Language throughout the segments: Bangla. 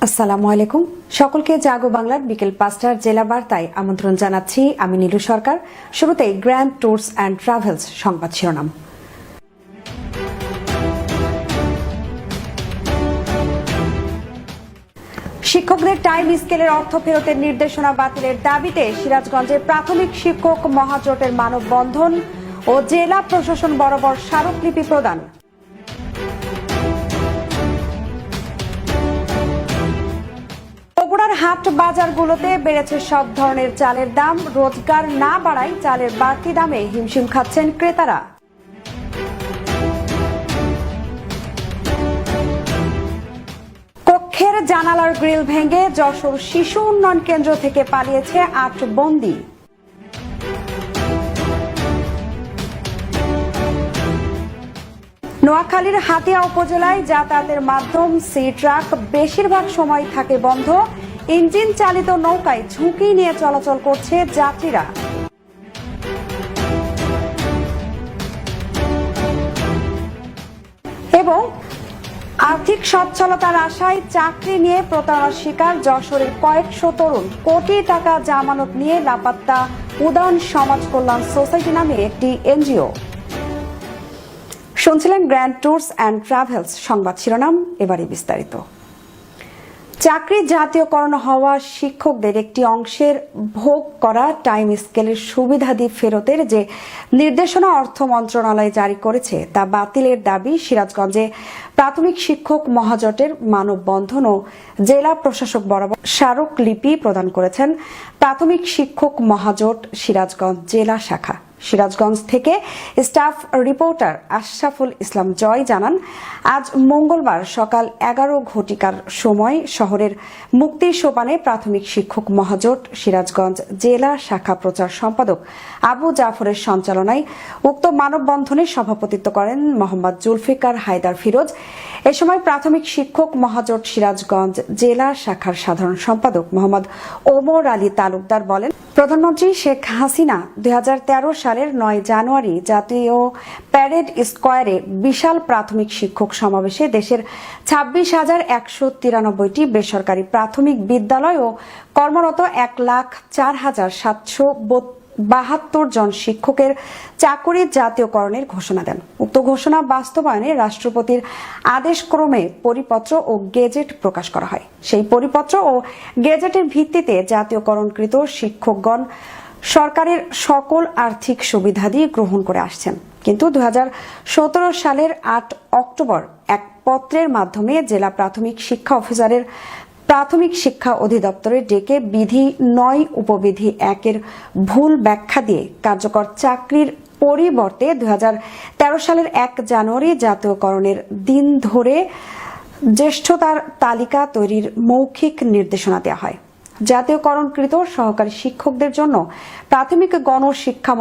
আসসালামু আলাইকুম সকলকে জাগো বাংলার বিকেল ৫টার জেলা বার্তায় আমন্ত্রণ জানাচ্ছি আমি নীলু সরকার। শুরুতেই গ্র্যান্ড ট্যুরস অ্যান্ড ট্রাভেলস সংবাদ শিরোনাম। শিক্ষকদের টাইম স্কেলের অর্থ ফেরতের নির্দেশনা বাতিলের দাবিতে সিরাজগঞ্জে প্রাথমিক শিক্ষক মহাজোটের মানববন্ধন ও জেলা প্রশাসন বরাবর স্মারকলিপি প্রদান। বগুড়ার হাট বাজারগুলোতে বেড়েছে সব ধরনের চালের দাম, রোজগার না বাড়ায় চালের বাড়তি দামে হিমশিম খাচ্ছেন ক্রেতারা। কক্ষের জানালার গ্রিল ভেঙে যশোর শিশু উন্নয়ন কেন্দ্র থেকে পালিয়েছে ৮ বন্দী। নোয়াখালীর হাতিয়া উপজেলায় যাতায়াতের মাধ্যম সি ট্রাক বেশিরভাগ সময় থাকে বন্ধ, ইঞ্জিন চালিত নৌকায় ঝুঁকি নিয়ে চলাচল করছে যাত্রীরা। এবং আর্থিক সচ্ছলতার আশায় চাকরি নিয়ে প্রতারণার শিকার যশোরের কয়েকশো তরুণ। কোটি টাকা জামানত নিয়ে লাপাত্তা উদান সমাজ কল্যাণ সোসাইটি নামে একটি এনজিও। শুনছিলেন গ্র্যান্ড ট্যুরস অ্যান্ড ট্রাভেলস সংবাদ শিরোনাম। এবারে বিস্তারিত। চাকরি জাতীয়করণ হওয়া শিক্ষকদের একটি অংশের ভোগ করা টাইম স্কেলের সুবিধাদি ফেরতের যে নির্দেশনা অর্থ মন্ত্রণালয় জারি করেছে তা বাতিলের দাবি সিরাজগঞ্জে প্রাথমিক শিক্ষক মহাজোটের মানববন্ধন ও জেলা প্রশাসক বরাবর স্মারকলিপি প্রদান করেছেন প্রাথমিক শিক্ষক মহাজোট সিরাজগঞ্জ জেলা শাখা। সিরাজগঞ্জ থেকে স্টাফ রিপোর্টার আশরাফুল ইসলাম জয় জানান, আজ মঙ্গলবার সকাল ১১ ঘটিকার সময় শহরের মুক্তি সোপানে প্রাথমিক শিক্ষক মহাজোট সিরাজগঞ্জ জেলা শাখা প্রচার সম্পাদক আবু জাফরের সঞ্চালনায় উক্ত মানববন্ধনে সভাপতিত্ব করেন মোহাম্মদ জুলফিকার হায়দার ফিরোজ। এ সময় প্রাথমিক শিক্ষক মহাজোট সিরাজগঞ্জ জেলা শাখার সাধারণ সম্পাদক মোহাম্মদ ওমর আলী তালুকদার বলেন, প্রধানমন্ত্রী শেখ হাসিনা ২০১৩ সালের ৯ জানুয়ারি জাতীয় প্যারেড স্কোয়ারে বিশাল প্রাথমিক শিক্ষক সমাবেশে দেশের ২৬,১৯৩টি বেসরকারি প্রাথমিক বিদ্যালয় ও কর্মরত ১,০৪,৭৭২ জন শিক্ষকের চাকুরি জাতীয়করণের ঘোষণা দেন। উক্ত ঘোষণা বাস্তবায়নে রাষ্ট্রপতির আদেশক্রমে পরিপত্র ও গেজেট প্রকাশ করা হয়। সেই পরিপত্র ও গেজেটের ভিত্তিতে জাতীয়করণকৃত শিক্ষকগণ সরকারের সকল আর্থিক সুবিধাদি গ্রহণ করে আসছেন। কিন্তু ২০১৭ সালের ৮ অক্টোবর এক পত্রের মাধ্যমে জেলা প্রাথমিক শিক্ষা অফিসারের প্রাথমিক শিক্ষা অধিদপ্তরে ডেকে বিধি ৯ উপবিধি ১-এর ভুল ব্যাখ্যা দিয়ে কার্যকর চাকরির পরিবর্তে ২০১৩ সালের ১ জানুয়ারি জাতীয়করণের দিন ধরে জ্যেষ্ঠতার তালিকা তৈরির মৌখিক নির্দেশনা দেওয়া হয়। জাতীয়করণকৃত সহকারী শিক্ষকদের জন্য প্রাথমিক গণশিক্ষা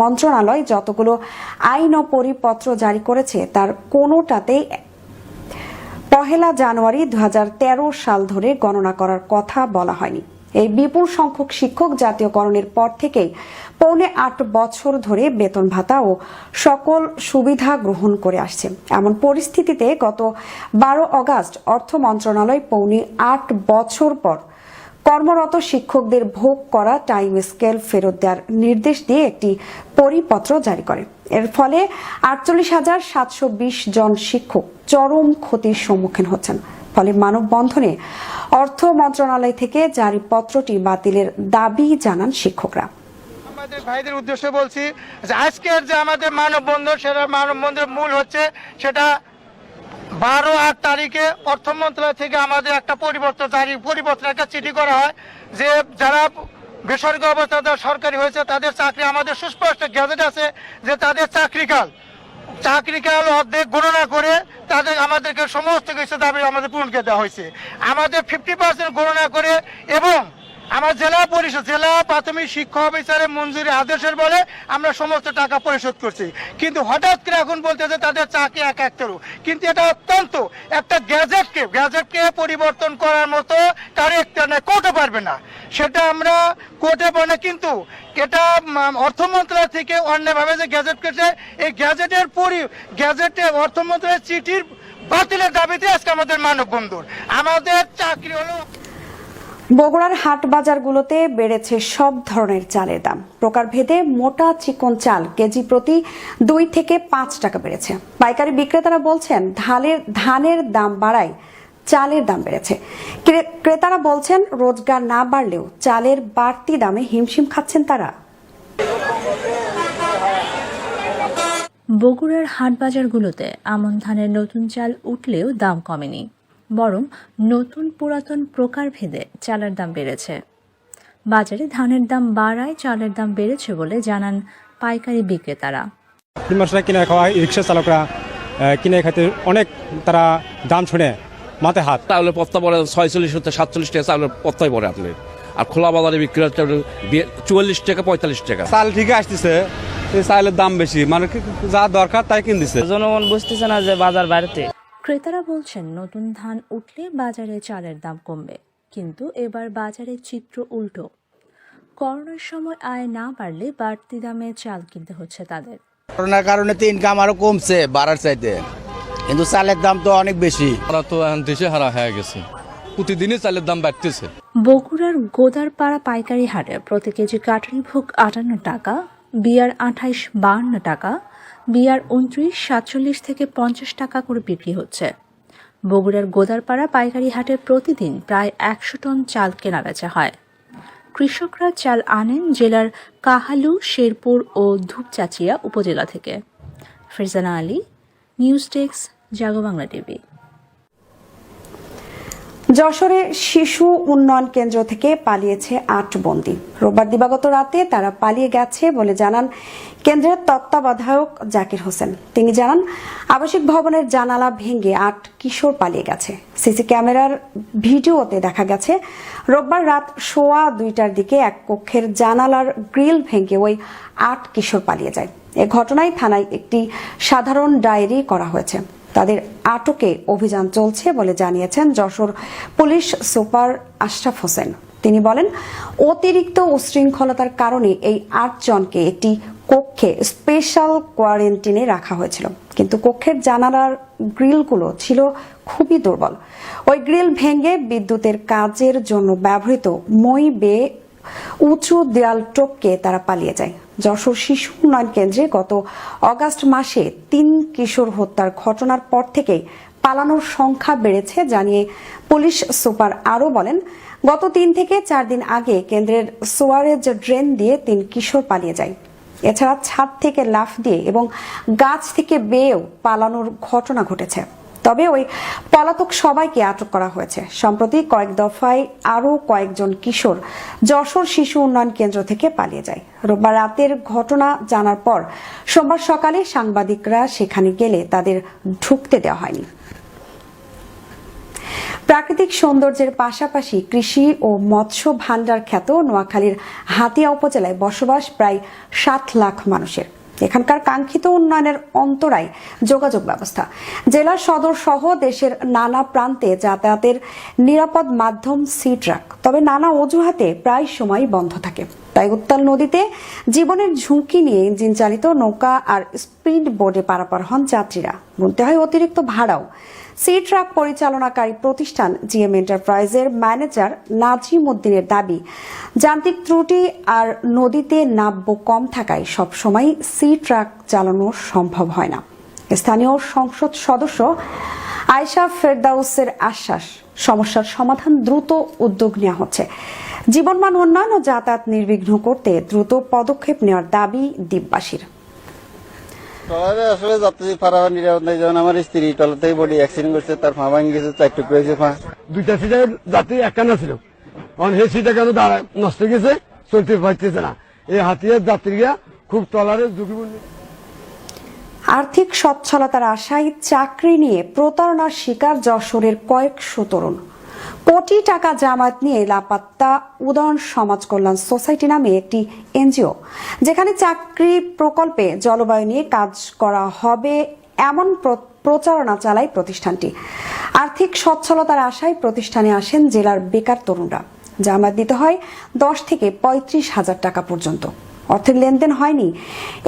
মন্ত্রণালয় যতগুলো আইন ও পরিপত্র জারি করেছে তার কোনোটাতেই ১ জানুয়ারি ২০১৩ সাল ধরে গণনা করার কথা বলা হয়নি। এই বিপুল সংখ্যক শিক্ষক জাতীয়করণের পর থেকেই পৌনে ৮ বছর ধরে বেতন ভাতা ও সকল সুবিধা গ্রহণ করে আসছে। এমন পরিস্থিতিতে গত ১২ আগস্ট অর্থ মন্ত্রণালয় পৌনে ৮ বছর পর কর্মরত শিক্ষকদের ভোগ করা টাইম স্কেল ফেরত দেওয়ার নির্দেশ দিয়ে একটি পরিপত্র জারি করে। এর ফলে ৪৮,৭২০ জন শিক্ষক চরম ক্ষতির সম্মুখীন হচ্ছেন। ফলে মানববন্ধনে অর্থ মন্ত্রণালয় থেকে জারি পত্রটি বাতিলের দাবি জানান শিক্ষকরা। আমাদের ভাইদের উদ্দেশ্যে বলছি যে আজকের যে আমাদের মানববন্ধন, সেটা মানববন্ধনের মূল হচ্ছে সেটা ১২/৮ তারিখে অর্থ মন্ত্রণালয় থেকে আমাদের একটা পরিবর্তন একটা চিঠি করা হয় যে যারা বেসরকারি অবস্থা সরকারি হয়েছে তাদের চাকরি, আমাদের সুস্পষ্ট গ্যাজেট আছে যে তাদের চাকরিকাল অর্ধেক গণনা করে তাদের আমাদেরকে সমস্ত কিছু দাবি আমাদের পূরণকে দেওয়া হয়েছে। আমাদের 50% গণনা করে এবং আমার জেলা প্রাথমিক শিক্ষা অফিসারের মঞ্জুরি আদেশের বলে আমরা সমস্ত টাকা পরিশোধ করছি। কিন্তু হঠাৎ করে এখন বলতেছে তাদের চাকরি একাত্তর। কিন্তু এটা অত্যন্ত একটা গ্যাজেটকে পরিবর্তন করার মতো কারো একটা কোর্টে পারবে না, সেটা আমরা কোর্টে পারে না। কিন্তু এটা অর্থ মন্ত্রণালয় থেকে অন্যভাবে যে গ্যাজেট করেছে, এই গ্যাজেটে অর্থ মন্ত্রণালয়ের চিঠির বাতিলের দাবিতে আজকে আমাদের মানববন্ধন। আমাদের চাকরি হলো। বগুড়ার হাট বাজারগুলোতে বেড়েছে সব ধরনের চালের দাম। প্রকারভেদে মোটা চিকন চাল কেজি প্রতি 2 থেকে 5 টাকা বেড়েছে। পাইকারি বিক্রেতারা বলছেন ধানের দাম বাড়ায় চালের দাম বেড়েছে। ক্রেতারা বলছেন রোজগার না বাড়লেও চালের বাড়তি দামে হিমশিম খাচ্ছেন তারা। বগুড়ার হাট বাজারগুলোতে আমন ধানের নতুন চাল উঠলেও দাম কমেনি, বরং নতুন পুরাতন প্রকারভেদে চালের দাম বেড়েছে। বাজারে ধানের দাম বাড়ায় চালের দাম বেড়েছে বলে জানান পাইকারি বিক্রেতারা। কিনে খাওয়া রিক্সা চালকরা কিনে খাইতে অনেক তারা দাম শুনে মাথায় হাত। চাউলের পত্তা পড়ে 46 থেকে 47 টাকা চাউলের পত্তাই পড়ে আপনি, আর খোলা বাজারে বিক্রি হচ্ছে 44 টাকা 45 টাকা। চাল ঠিকই আসতেছে, চালের দাম বেশি, মানে যা দরকার তাই কিনতেছে। জনগণ বুঝতেছে না যে বাজার বাড়তে। ক্রেতারা বলছেন নতুন ধান উঠলে বাজারে চালের দাম কমবে, কিন্তু এবার বাজারের চিত্র উল্টো। করোনার সময় আয় না বাড়লে বাড়তি দামে চাল কিনতে হচ্ছে তাদের। করোনার কারণে তো ইনকাম আরো কমছে বাড়ার চাইতে, কিন্তু চালের দাম তো অনেক বেশি। ওরা তো এখন দেশে হারা হয়ে গেছে, প্রতিদিনই চালের দাম বাড়তেছে। বগুড়ার গোদারপাড়া পাইকারি হাটে প্রতি কেজি কাঠারি ভোগ 58 টাকা, বিয়ার 28 52 টাকা, বিয়ার 29 47 থেকে 50 টাকা করে বিক্রি হচ্ছে। বগুড়ার গোদারপাড়া পাইকারি হাটে প্রতিদিন প্রায় 100 টন চাল কেনাবেচা হয়। কৃষকরা চাল আনেন জেলার কাহালু, শেরপুর ও ধূপচাচিয়া উপজেলা থেকে। ফিরজানা আলী, নিউজ ডেস্ক, জাগো বাংলা টিভি। যশোরে শিশু উন্নয়ন কেন্দ্র থেকে পালিয়েছে 8 বন্দী। রোববার দিবাগত রাতে তারা পালিয়ে গেছে বলে জানান কেন্দ্রের তত্ত্বাবধায়ক জাকির হোসেন। তিনি জানান আবাসিক ভবনের জানালা ভেঙে 8 কিশোর পালিয়ে গেছে। সিসি ক্যামেরার ভিডিওতে দেখা গেছে রোববার রাত 2:15টার দিকে এক কক্ষের জানালার গ্রিল ভেঙে ওই 8 কিশোর পালিয়ে যায়। এ ঘটনায় থানায় একটি সাধারণ ডায়েরি করা হয়েছে। তাদের আটকে অভিযান চলছে বলে জানিয়েছেন যশোর পুলিশ সুপার আশরাফ হোসেন। তিনি বলেন অতিরিক্ত উশৃঙ্খলতার কারণে এই 8 জনকে একটি কক্ষে স্পেশাল কোয়ারেন্টিনে রাখা হয়েছিল, কিন্তু কক্ষের জানালার গ্রিলগুলো ছিল খুবই দুর্বল। ওই গ্রিল ভেঙে বিদ্যুতের কাজের জন্য ব্যবহৃত মই বেয়ে উঁচু দেয়াল টপকে তারা পালিয়ে যায়। যশোর শিশু উন্নয়ন কেন্দ্রে গত অগাস্ট মাসে 3 কিশোর হত্যার ঘটনার পর থেকেই পালানোর সংখ্যা বেড়েছে জানিয়ে পুলিশ সুপার আরও বলেন গত 3 থেকে 4 দিন আগে কেন্দ্রের সোয়ারেজ ড্রেন দিয়ে 3 কিশোর পালিয়ে যায়। এছাড়া ছাদ থেকে লাফ দিয়ে এবং গাছ থেকে বেয়েও পালানোর ঘটনা ঘটেছে। তবে ওই পলাতক সবাইকে আটক করা হয়েছে। সম্প্রতি কয়েক দফায় আরও কয়েকজন কিশোর যশোর শিশু উন্নয়ন কেন্দ্র থেকে পালিয়ে যায়। রোববার রাতের ঘটনা জানার পর সোমবার সকালে সাংবাদিকরা সেখানে গেলে তাদের ঢুকতে দেওয়া হয়নি। প্রাকৃতিক সৌন্দর্যের পাশাপাশি কৃষি ও মৎস্য ভাণ্ডার খ্যাত নোয়াখালীর হাতিয়া উপজেলায় বসবাস প্রায় 7 লাখ মানুষের। এখানকার কাঙ্ক্ষিত উন্নয়নের অন্তরায় যোগাযোগ ব্যবস্থা। জেলা সদর সহ দেশের নানা প্রান্তে যাতায়াতের নিরাপদ মাধ্যম সি ট্রাক, তবে নানা অজুহাতে প্রায় সময় বন্ধ থাকে। তাই উত্তাল নদীতে জীবনের ঝুঁকি নিয়ে ইঞ্জিন চালিত নৌকা আর স্পিড বোর্ডে পারাপার হন যাত্রীরা। গুনতে হয় অতিরিক্ত ভাড়াও। সি ট্রাক পরিচালনাকারী প্রতিষ্ঠান জিএম এন্টারপ্রাইজের ম্যানেজার নাজিম উদ্দিনের দাবি, যান্ত্রিক ত্রুটি আর নদীতে নাব্য কম থাকায় সবসময় সি ট্রাক চালানো সম্ভব হয় না। স্থানীয় সংসদ সদস্য আয়েশা ফেরদাউসের আশ্বাস, সমস্যার সমাধান দ্রুত উদ্যোগ নেওয়া হচ্ছে। জীবনমান উন্নয়ন ও যাতায়াত নির্বিঘ্ন করতে দ্রুত পদক্ষেপ নেওয়ার দাবি দ্বীপবাসীর। আসলে যাত্রী পারাবার নিরাপদ নাই। যেমন আমার স্ত্রী টলার থেকে বডি অ্যাক্সিডেন্ট করছে, তার পা ভাঙে গেছে, 4 টুকরো হয়েছে পা। 2টা সিটের যাত্রী একখানা ছিল, সেই সিটটা কেন নষ্ট গেছে, চলতে পারতেছে না। এই হাতিয়ার যাত্রীরা খুব টলারের ঝুঁকিপূর্ণ। আর্থিক সচ্ছলতার আশায় চাকরি নিয়ে প্রতারণার শিকার যশোরের কয়েকশো তরুণ। কোটি টাকা জামাত নিয়ে লাপাত্তা উদয়ন সমাজ কল্যাণ সোসাইটি নামে একটি এনজিও, যেখানে চাকরি প্রকল্পে জলবায়ু নিয়ে কাজ করা হবে এমন প্রচারণা চালায় প্রতিষ্ঠানটি। আর্থিক সচ্ছলতার আশায় প্রতিষ্ঠানে আসেন জেলার বেকার তরুণরা। জামাত দিতে হয় 10 থেকে 35 হাজার টাকা পর্যন্ত। অর্থের লেনদেন হয়নি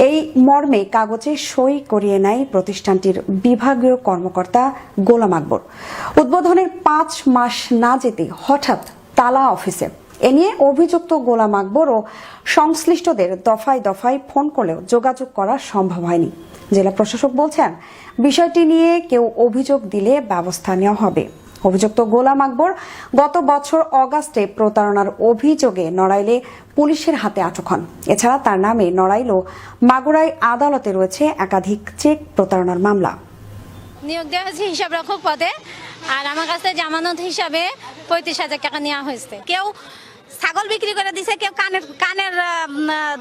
এই মর্মে কাগজে সই করিয়ে নেয় প্রতিষ্ঠানটির বিভাগীয় কর্মকর্তা গোলাম আকবর। উদ্বোধনের 5 মাস না যেতে হঠাৎ তালা অফিসে। এ নিয়ে অভিযুক্ত গোলাম আকবর ও সংশ্লিষ্টদের দফায় দফায় ফোন করলেও যোগাযোগ করা সম্ভব হয়নি। জেলা প্রশাসক বলছেন, বিষয়টি নিয়ে কেউ অভিযোগ দিলে ব্যবস্থা নেওয়া হবে। অভিযুক্ত গোলাম আকবর গত বছর অগাস্টে প্রতারণার অভিযোগে নড়াইলে পুলিশের হাতে আটক হন। এছাড়া তার নামে নড়াইল ও মাগুরায় আদালতে রয়েছে একাধিক চেক প্রতারণার মামলা। নিয়োগ দেওয়া হয়েছে হিসাব রক্ষক পদে, আর আমার কাছে জামানত হিসাবে 35,000 টাকা নেওয়া হয়েছে। কেউ ছাগল বিক্রি করে দিয়েছে, কেউ কানের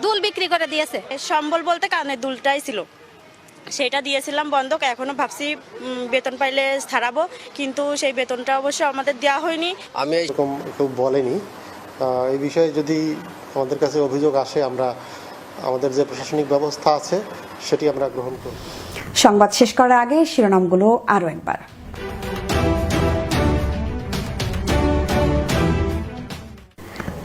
দুল বিক্রি করে দিয়েছে। সম্বল বলতে কানের দুলটাই ছিল, সেটা দিয়েছিলাম বন্ধক। এখনো ভাবছি বেতন পাইলে ছাড়াবো, কিন্তু সেই বেতনটা অবশ্য আমাদের দেওয়া হয়নি। আমি এরকম কেউ বলেনি। এই বিষয়ে যদি আমাদের কাছে অভিযোগ আসে, আমরা আমাদের যে প্রশাসনিক ব্যবস্থা আছে সেটি আমরা গ্রহণ করব। সংবাদ শেষ করার আগে শিরোনামগুলো আরো একবার।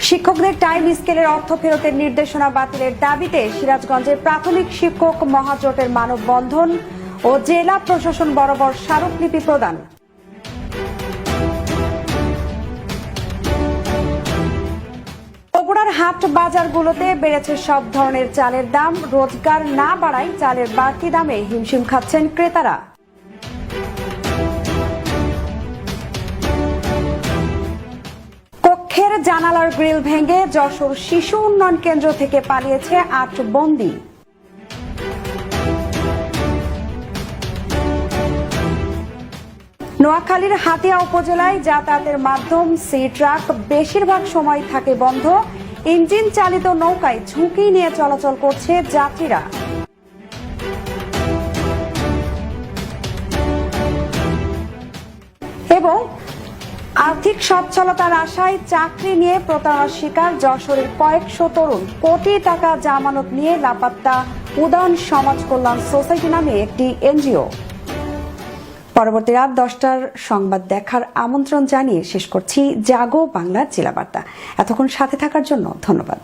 শিক্ষকদের টাইম স্কেলের অর্থ ফেরতের নির্দেশনা বাতিলের দাবিতে সিরাজগঞ্জের প্রাথমিক শিক্ষক মহাজোটের মানববন্ধন ও জেলা প্রশাসন বরাবর স্মারকলিপি প্রদান। বগুড়ার হাট বাজারগুলোতে বেড়েছে সব ধরনের চালের দাম। রোজগার না বাড়ায় চালের বাড়তি দামে হিমশিম খাচ্ছেন ক্রেতারা। কক্ষের জানালার গ্রিল ভেঙে যশোর শিশু উন্নয়ন কেন্দ্র থেকে পালিয়েছে 8 বন্দী। নোয়াখালীর হাতিয়া উপজেলায় যাতায়াতের মাধ্যম সি ট্রাক বেশিরভাগ সময় থাকে বন্ধ। ইঞ্জিন চালিত নৌকায় ঝুঁকি নিয়ে চলাচল করছে যাত্রীরা। এবং আর্থিক সচ্ছলতার আশায় চাকরি নিয়ে প্রতারণার শিকার যশোরের কয়েকশো তরুণ। কোটি টাকা জামানত নিয়ে লাপাত্তা উদয়ন সমাজ কল্যাণ সোসাইটি নামে একটি এনজিও। পরবর্তী রাত 10টার সংবাদ দেখার আমন্ত্রণ জানিয়ে শেষ করছি জাগো বাংলা জেলা বার্তা। এতক্ষণ সাথে থাকার জন্য ধন্যবাদ।